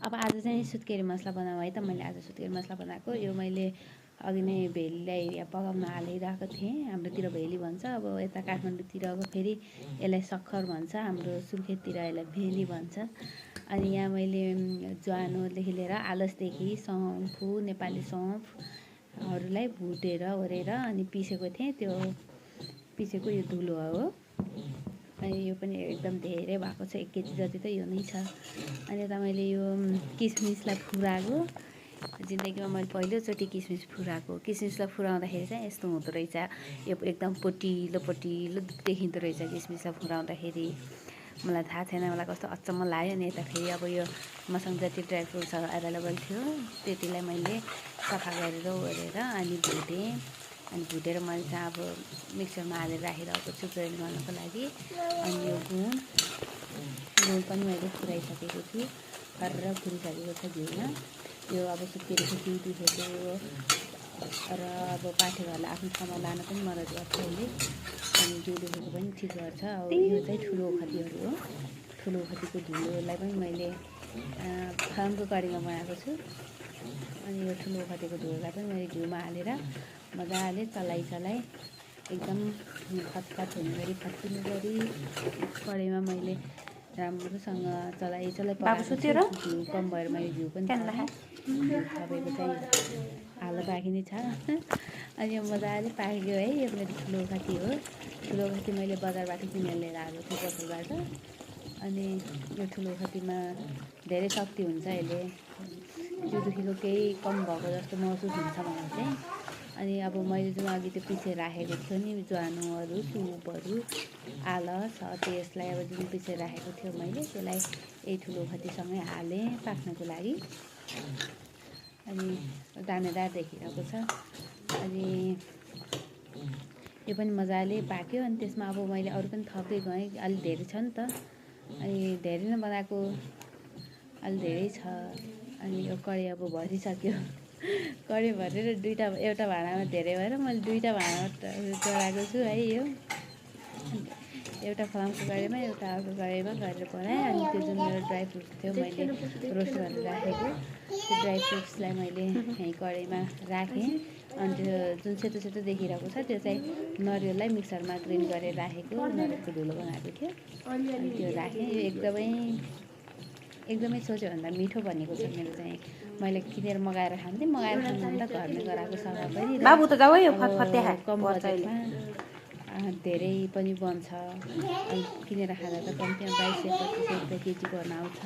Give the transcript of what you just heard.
अब आज चाहिँ सुत्केरी मसला बनाऊ है त। मैले आज सुत्केरी मसला बनाएको। यो मैले अघि नै भेलीलाई यहाँ पकाउन हालिरहेको थिएँ। हाम्रोतिर भेली भन्छ, अब यता काठमाडौँतिर अब फेरि यसलाई सक्खर भन्छ, हाम्रो सुर्खेततिर यसलाई भेली भन्छ। अनि यहाँ मैले ज्वानोदेखि लिएर आलसदेखि सौँफु, नेपाली सौँफहरूलाई भुटेर ओरेर अनि पिसेको थिएँ। त्यो पिसेको यो धुलो हो। अनि यो पनि एकदम धेरै भएको छ, 1 केजी जति त यो नै छ। अनि यता मैले यो किसमिसलाई फुराएको, जिन्दगीमा मैले पहिलोचोटि किसमिस फुराएको। किसमिसलाई फुराउँदाखेरि चाहिँ यस्तो हुँदो रहेछ, यो एकदम पोटिलो पोटिलो देखिँदो रहेछ किसमिसलाई फुराउँदाखेरि। मलाई थाहा छैन, मलाई कस्तो अचम्म लाग्यो। अनि यता फेरि अब यो मसँग जति ड्राई फ्रुट्सहरू एभाइलेबल थियो त्यतिलाई मैले सफा गरेर ओरेर अनि भुटेँ। अनि भुटेर मैले चाहिँ अब मिक्सरमा हालेर राखिरहेको छु ग्राइन्ड गर्नको लागि। अनि यो गुड पनि मैले फुराइसकेको छु, गरेर फुरिसकेको छ घिउमा। यो अब सुत्केरीको घिउ दुखेको र अब पाठेघरलाई आफ्नो ठाउँमा लान पनि मद्दत गर्छ यसले। अनि घिउ दुखेको पनि ठिक गर्छ। अब यो चाहिँ ठुलो ओखतीहरू हो। ठुलो ओखतीको धुलोलाई पनि मैले फार्मको कढीमा बनाएको छु। अनि यो ठुलो ओखतीको धुलोलाई पनि मैले घिउमा हालेर मजाले चलाइ एकदम खतखत हुने गरी फत्किने गरी कढीमा मैले राम्रोसँग चलाइ पकाएको छु। घिउ कम भएर मैले घिउ पनि थपेको चाहिँ हालो बाँकी नै छ। अनि यो मजाले पाक्यो है। यो मेरो ठुलो ओखती हो। ठुलो ओखती मैले बजारबाट किनेर लिएर आएको छु, पसलबाट। अनि यो ठुलो ओखतीमा धेरै शक्ति हुन्छ, यसले जिउ दुखेको केही कम भएको जस्तो महसुस हुन्छ मलाई चाहिँ। अनि अब मैले जुन अघि त्यो पिसेर राखेको थियो नि ज्वानोहरू, सुपहरू, आलस, त्यसलाई अब जुन पिसेर राखेको थियो मैले त्यसलाई यही ठुलो ओखतीसँगै हालेँ पाक्नको लागि। अनि दानेदार देखिरहेको छ। अनि यो पनि मजाले पाक्यो। अनि त्यसमा अब मैले अरू पनि थप्दै गएँ, अलि धेरै छ नि त। अनि धेरै नै बनाएको, अलि धेरै छ। अनि यो कढी अब भरिसक्यो। कढी भरेर एउटा भाँडामा धेरै भएर मैले 2टा भाँडामा चढाएको छु है। यो एउटा फलामको कढीमा, एउटा अर्को कढीमा गरेर बनाएँ। अनि त्यो जुन मेरो ड्राई फ्रुट्स थियो मैले रोस्ट गरेर राखेको, त्यो ड्राई फ्रुट्सलाई मैले यहीँ कढीमा राखेँ। अनि त्यो जुन सेतो सेतो देखिरहेको छ त्यो चाहिँ नरिवललाई मिक्सरमा ग्राइन्ड गरेर राखेको, नरिवलको धुलो बनाएको थियो। अनि त्यो राखेँ। यो एकदमै सोच्यो भन्दा मिठो बनेको छ मेरो चाहिँ। मैले किनेर मगाएर खान्थेँ, मगाएर खानुभन्दा घरमै गराएको सफा पनि कम बजेटमा धेरै पनि बन्छ। अनि किनेर खाँदा त कम्तीमा 2200-2500 रुपियाँ केजी पर्न आउँछ।